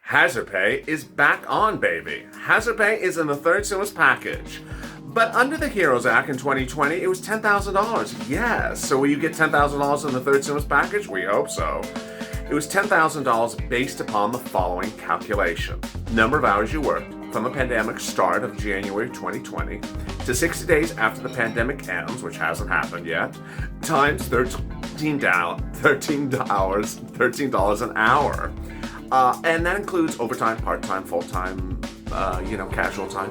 Hazard pay is back on, baby. Hazard pay is in the third stimulus package. But under the HEROES Act in 2020, it was $10,000. Yes. So will you get $10,000 in the third stimulus package? We hope so. It was $10,000 based upon the following calculation. Number of hours you worked from the pandemic start of January 2020 to 60 days after the pandemic ends, which hasn't happened yet, times $13 an hour. And that includes overtime, part-time, full-time, casual time,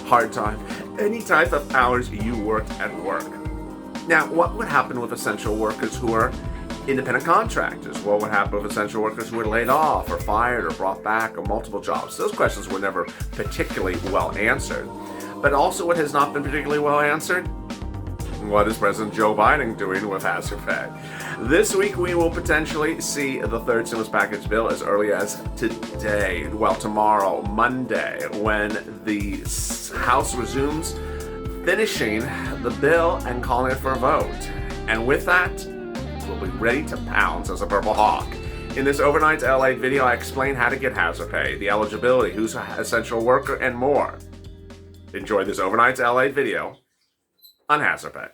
hard time, any type of hours you worked at work. Now, what would happen with essential workers who are independent contractors? What would happen with essential workers who were laid off or fired or brought back or multiple jobs? Those questions were never particularly well answered. But also what has not been particularly well answered? What is President Joe Biden doing with hazard pay? This week we will potentially see the third stimulus package bill as early as today. Well, tomorrow, Monday, when the House resumes finishing the bill and calling it for a vote. And with that, we'll be ready to pounce as a purple hawk. In this overnight LA video, I explain how to get hazard pay, the eligibility, who's an essential worker, and more. Enjoy this overnight LA video on hazard pay.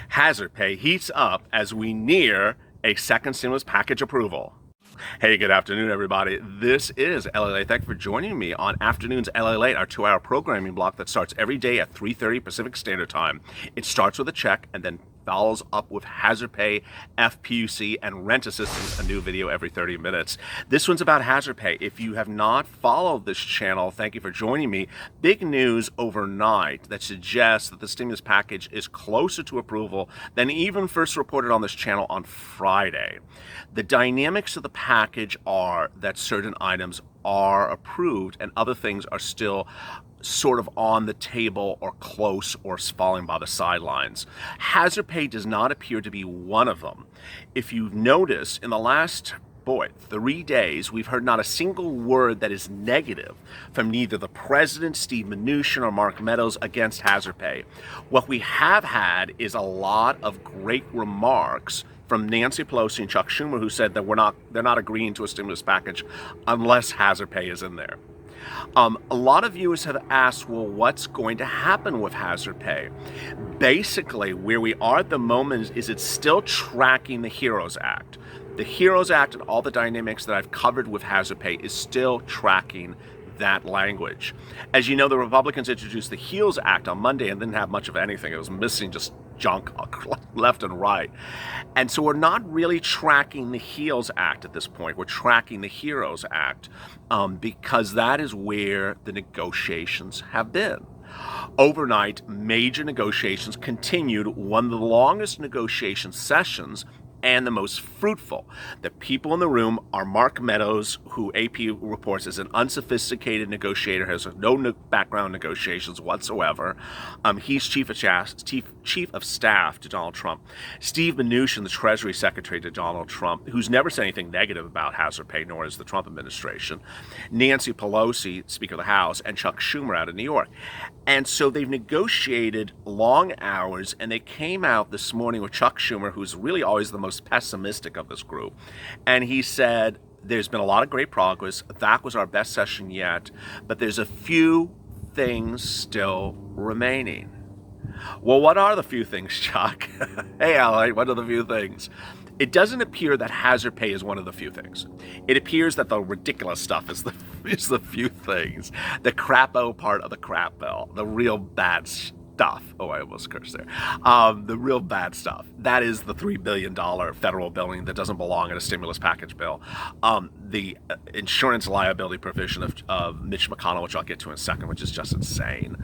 Hazard pay heats up as we near a second stimulus package approval. Hey, good afternoon, everybody. This is LALATE. Thank you for joining me on Afternoons LALATE, our 2-hour programming block that starts every day at 3:30 Pacific Standard Time. It starts with a check and then follows up with hazard pay, FPUC, and rent assistance, a new video every 30 minutes. This one's about hazard pay. If you have not followed this channel, thank you for joining me. Big news overnight that suggests that the stimulus package is closer to approval than even first reported on this channel on Friday. The dynamics of the package are that certain items are approved and other things are still sort of on the table or close or falling by the sidelines. Hazard pay does not appear to be one of them. If you've noticed, in the last 3 days, we've heard not a single word that is negative from neither the president, Steve Mnuchin, or Mark Meadows against hazard pay. What we have had is a lot of great remarks from Nancy Pelosi and Chuck Schumer, who said that they're not agreeing to a stimulus package unless hazard pay is in there. A lot of viewers have asked, well, what's going to happen with hazard pay? Basically, where we are at the moment is it's still tracking the HEROES Act. The HEROES Act and all the dynamics that I've covered with hazard pay is still tracking that language. As you know, the Republicans introduced the HEALS Act on Monday and didn't have much of anything. It was missing just junk left and right. And so we're not really tracking the HEALS Act at this point. We're tracking the HEROES Act because that is where the negotiations have been. Overnight, major negotiations continued, one of the longest negotiation sessions and the most fruitful. The people in the room are Mark Meadows, who AP reports is an unsophisticated negotiator, has no background negotiations whatsoever. He's chief of staff to Donald Trump. Steve Mnuchin, the Treasury Secretary to Donald Trump, who's never said anything negative about hazard pay, nor is the Trump administration. Nancy Pelosi, Speaker of the House, and Chuck Schumer out of New York. And so they've negotiated long hours, and they came out this morning with Chuck Schumer, who's really always the most pessimistic of this group. And he said, there's been a lot of great progress. That was our best session yet, but there's a few things still remaining. Well, what are the few things, Chuck? Hey, Allie, what are the few things? It doesn't appear that hazard pay is one of the few things. It appears that the ridiculous stuff is the few things. The crapo part of the crap bill, the real bad stuff. Oh, I almost cursed there. The real bad stuff. That is the $3 billion federal billing that doesn't belong in a stimulus package bill. The insurance liability provision of Mitch McConnell, which I'll get to in a second, which is just insane.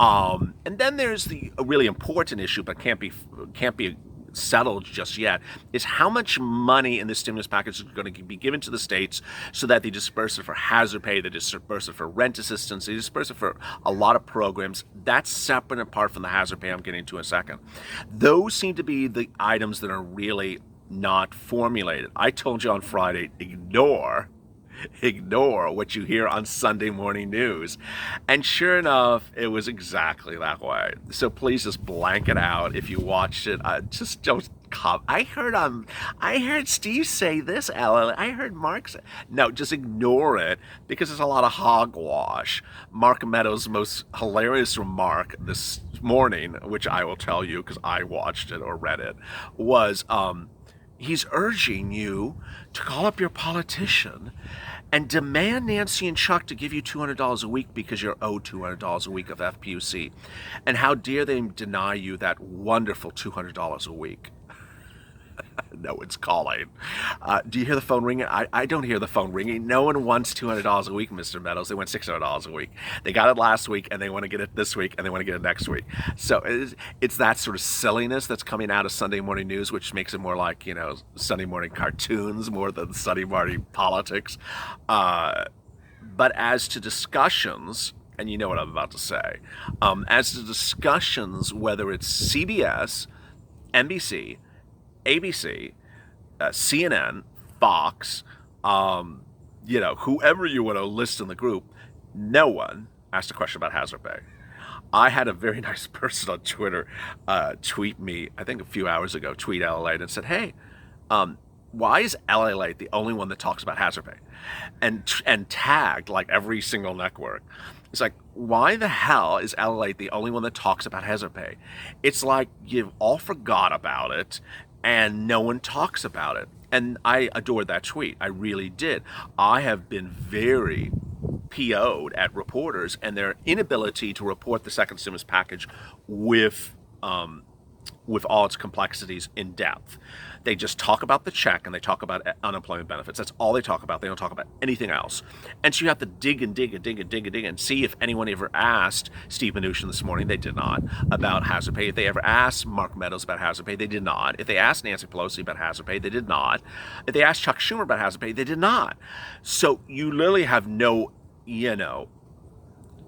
And then there's the really important issue, but can't be settled just yet, is how much money in this stimulus package is going to be given to the states so that they disperse it for hazard pay, they disperse it for rent assistance, they disperse it for a lot of programs. That's separate and apart from the hazard pay I'm getting to in a second. Those seem to be the items that are really not formulated. I told you on Friday, ignore what you hear on Sunday morning news. And sure enough, it was exactly that way. So please just blank it out if you watched it. Just don't come. I heard Steve say this, Ellen. I heard Mark say. No, just ignore it because it's a lot of hogwash. Mark Meadows' most hilarious remark this morning, which I will tell you because I watched it or read it, was he's urging you to call up your politician and demand Nancy and Chuck to give you $200 a week because you're owed $200 a week of FPUC. And how dare they deny you that wonderful $200 a week? No one's calling. Do you hear the phone ringing? I don't hear the phone ringing. No one wants $200 a week, Mr. Meadows. They want $600 a week. They got it last week, and they want to get it this week, and they want to get it next week. So it's that sort of silliness that's coming out of Sunday morning news, which makes it more like, Sunday morning cartoons more than Sunday morning politics. But as to discussions, and you know what I'm about to say, as to discussions, whether it's CBS, NBC, ABC, CNN, Fox, whoever you want to list in the group, no one asked a question about hazard pay. I had a very nice person on Twitter tweet me, I think a few hours ago, tweet LALATE and said, hey, why is LALATE the only one that talks about hazard pay? And tagged like every single network. It's like, why the hell is LALATE the only one that talks about hazard pay? It's like you've all forgot about it and no one talks about it. And I adored that tweet. I really did. I have been very PO'd at reporters and their inability to report the second stimulus package with all its complexities in depth. They just talk about the check and they talk about unemployment benefits. That's all they talk about. They don't talk about anything else. And so you have to dig and see if anyone ever asked Steve Mnuchin this morning, they did not, about hazard pay. If they ever asked Mark Meadows about hazard pay, they did not. If they asked Nancy Pelosi about hazard pay, they did not. If they asked Chuck Schumer about hazard pay, they did not. So you literally have no,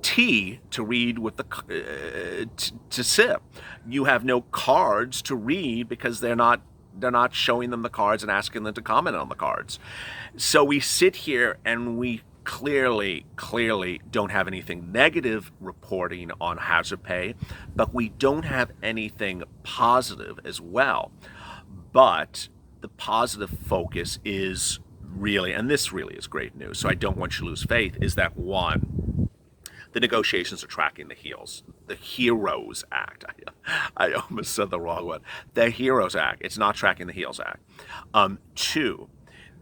tea to read with to sip. You have no cards to read because they're not showing them the cards and asking them to comment on the cards. So we sit here and we clearly don't have anything negative reporting on hazard pay, but we don't have anything positive as well. But the positive focus is really, and this really is great news, so I don't want you to lose faith, is that one, the negotiations are tracking the HEALS, the HEROES Act. I almost said the wrong one. The HEROES Act. It's not tracking the HEALS Act. Two,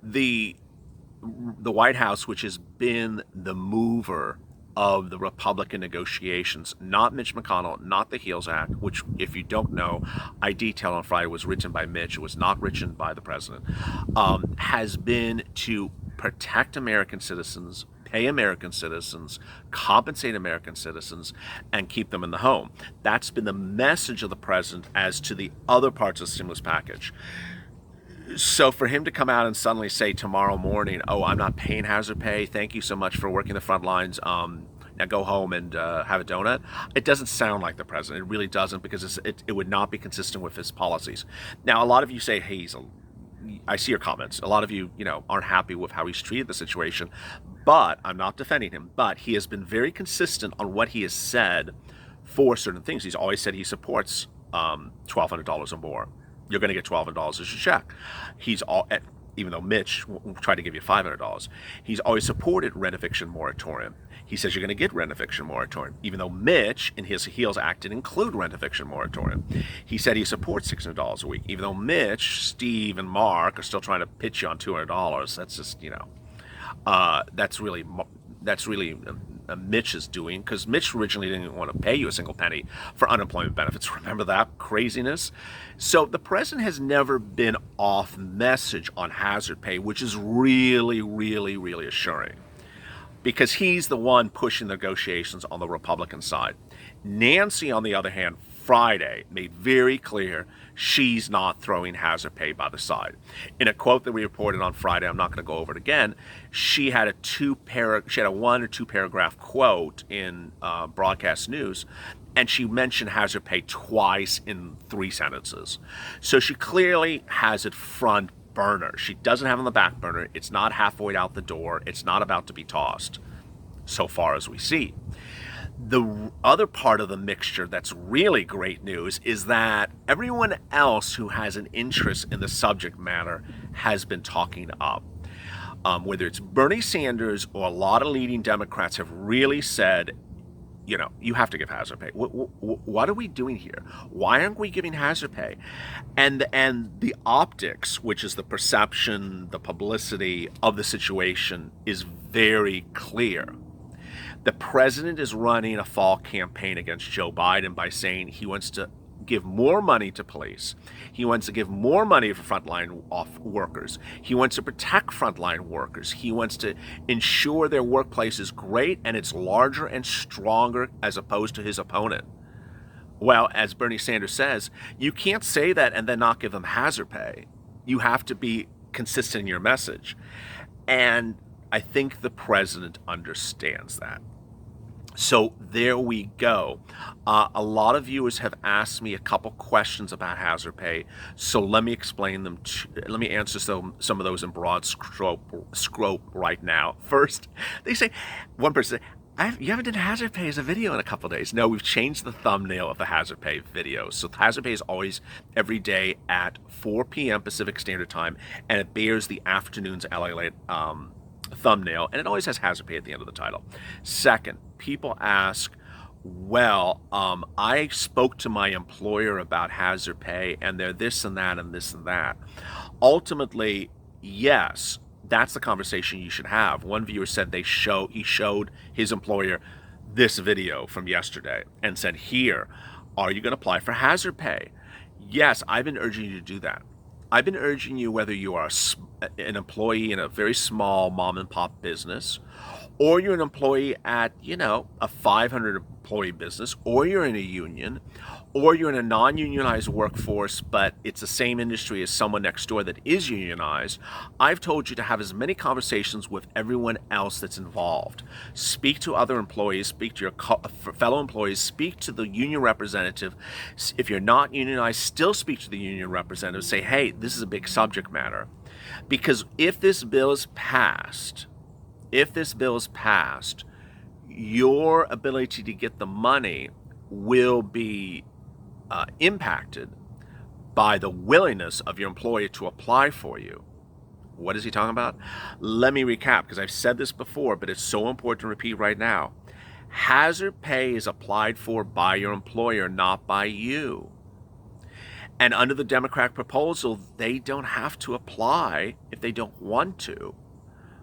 the White House, which has been the mover of the Republican negotiations, not Mitch McConnell, not the HEALS Act, which, if you don't know, I detailed on Friday, was written by Mitch. It was not written by the president, has been to protect American citizens, pay American citizens, compensate American citizens, and keep them in the home. That's been the message of the president as to the other parts of the stimulus package. So for him to come out and suddenly say tomorrow morning, oh, I'm not paying hazard pay, thank you so much for working the front lines, now go home and have a donut, it doesn't sound like the president. It really doesn't, because it would not be consistent with his policies. Now, a lot of you say, hey, I see your comments. A lot of you, aren't happy with how he's treated the situation, but I'm not defending him. But he has been very consistent on what he has said for certain things. He's always said he supports $1,200 or more. You're going to get $1,200 as your check. Even though Mitch tried to give you $500, he's always supported rent eviction moratorium. He says you're going to get rent eviction moratorium, even though Mitch, in his HEALS Act, didn't include rent eviction moratorium. He said he supports $600 a week, even though Mitch, Steve, and Mark are still trying to pitch you on $200. That's just, that's really Mitch's doing, because Mitch originally didn't want to pay you a single penny for unemployment benefits. Remember that craziness? So the president has never been off message on hazard pay, which is really, really, really assuring, because he's the one pushing negotiations on the Republican side. Nancy, on the other hand, Friday made very clear she's not throwing hazard pay by the side. In a quote that we reported on Friday, I'm not going to go over it again, she had a 1 or 2 paragraph quote in broadcast news, and she mentioned hazard pay twice in 3 sentences. So she clearly has it front burner. She doesn't have it on the back burner. It's not halfway out the door. It's not about to be tossed, so far as we see. The other part of the mixture that's really great news is that everyone else who has an interest in the subject matter has been talking up. Whether it's Bernie Sanders or a lot of leading Democrats have really said, you know, you have to give hazard pay. What are we doing here? Why aren't we giving hazard pay? And the optics, which is the perception, the publicity of the situation, is very clear. The president is running a fall campaign against Joe Biden by saying he wants to give more money to police. He wants to give more money for frontline workers. He wants to protect frontline workers. He wants to ensure their workplace is great and it's larger and stronger as opposed to his opponent. Well, as Bernie Sanders says, you can't say that and then not give them hazard pay. You have to be consistent in your message. And I think the president understands that. So there we go. A lot of viewers have asked me a couple questions about hazard pay, so let me explain them. Let me answer some of those in broad scope right now. First, they say, one person said, you haven't done hazard pay as a video in a couple of days. No, we've changed the thumbnail of the hazard pay video. So hazard pay is always every day at 4 p.m. Pacific Standard Time, and it bears the afternoon's LALATE thumbnail, and it always has hazard pay at the end of the title. Second, people ask, well, I spoke to my employer about hazard pay, and they're this and that and this and that. Ultimately, yes, that's the conversation you should have. One viewer said he showed his employer this video from yesterday and said, here, are you going to apply for hazard pay? Yes, I've been urging you to do that. I've been urging you, whether you are an employee in a very small mom and pop business, or you're an employee at, a 500 employee business, or you're in a union, or you're in a non-unionized workforce, but it's the same industry as someone next door that is unionized, I've told you to have as many conversations with everyone else that's involved. Speak to other employees, speak to your fellow employees, speak to the union representative. If you're not unionized, still speak to the union representative. Say, hey, this is a big subject matter. Because if this bill is passed, your ability to get the money will be impacted by the willingness of your employer to apply for you. What is he talking about? Let me recap, because I've said this before, but it's so important to repeat right now. Hazard pay is applied for by your employer, not by you. And under the Democratic proposal, they don't have to apply if they don't want to.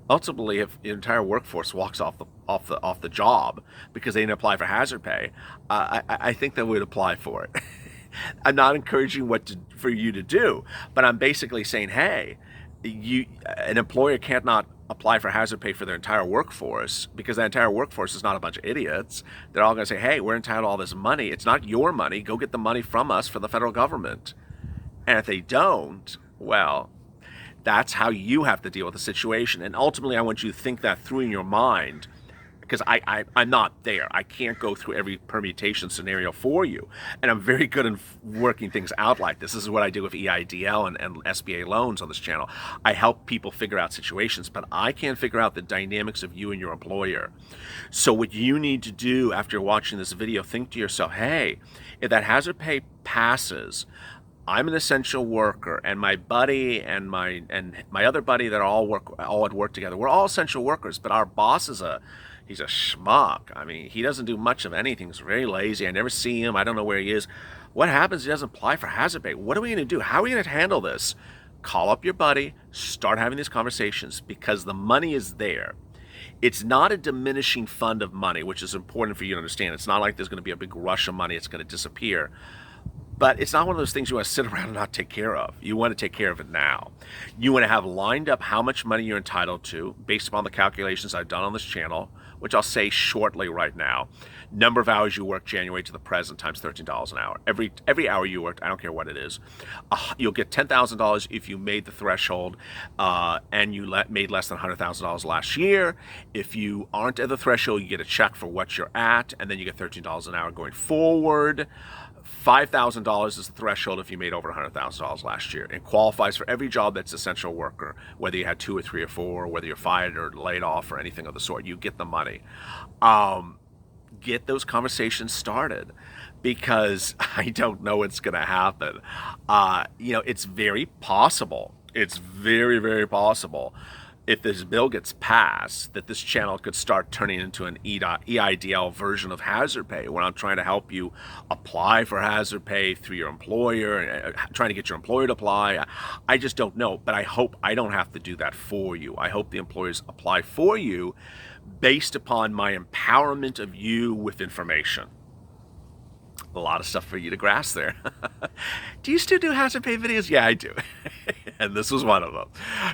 Ultimately, if the entire workforce walks off the job because they didn't apply for hazard pay, I think they would apply for it. I'm not encouraging for you to do, but I'm basically saying, hey, an employer can't not apply for hazard pay for their entire workforce, because that entire workforce is not a bunch of idiots. They're all going to say, hey, we're entitled to all this money. It's not your money. Go get the money from us for the federal government. And if they don't, well, that's how you have to deal with the situation. And ultimately, I want you to think that through in your mind, because I'm not there. I can't go through every permutation scenario for you. And I'm very good in working things out like this. This is what I do with EIDL and SBA loans on this channel. I help people figure out situations, but I can't figure out the dynamics of you and your employer. So what you need to do after watching this video, think to yourself, hey, if that hazard pay passes, I'm an essential worker, and my buddy and my other buddy that all at work together, we're all essential workers, but our boss he's a schmuck. I mean, he doesn't do much of anything. He's very lazy. I never see him. I don't know where he is. What happens if he doesn't apply for hazard pay? What are we going to do? How are we going to handle this? Call up your buddy, start having these conversations, because the money is there. It's not a diminishing fund of money, which is important for you to understand. It's not like there's going to be a big rush of money. It's going to disappear. But it's not one of those things you want to sit around and not take care of. You want to take care of it now. You want to have lined up how much money you're entitled to based upon the calculations I've done on this channel, which I'll say shortly right now. Number of hours you worked January to the present times $13 an hour. Every hour you worked, I don't care what it is, you'll get $10,000 if you made the threshold and you made less than $100,000 last year. If you aren't at the threshold, you get a check for what you're at, and then you get $13 an hour going forward. $5,000 is the threshold if you made over $100,000 last year. It qualifies for every job that's essential worker, whether you had 2 or 3 or 4, or whether you're fired or laid off or anything of the sort. You get the money. Get those conversations started, because I don't know what's going to happen. It's very possible. It's very, very possible, if this bill gets passed, that this channel could start turning into an EIDL version of hazard pay, where I'm trying to help you apply for hazard pay through your employer, trying to get your employer to apply. I just don't know, but I hope I don't have to do that for you. I hope the employers apply for you based upon my empowerment of you with information. A lot of stuff for you to grasp there. Do you still do hazard pay videos? Yeah, I do. And this was one of them.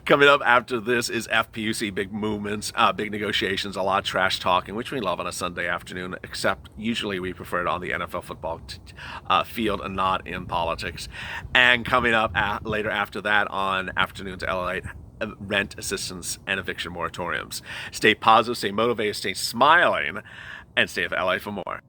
Coming up after this is FPUC, big movements, big negotiations, a lot of trash talking, which we love on a Sunday afternoon, except usually we prefer it on the NFL football field and not in politics. And coming up later after that on Afternoons LALATE, rent assistance and eviction moratoriums. Stay positive, stay motivated, stay smiling, and stay with LA for more.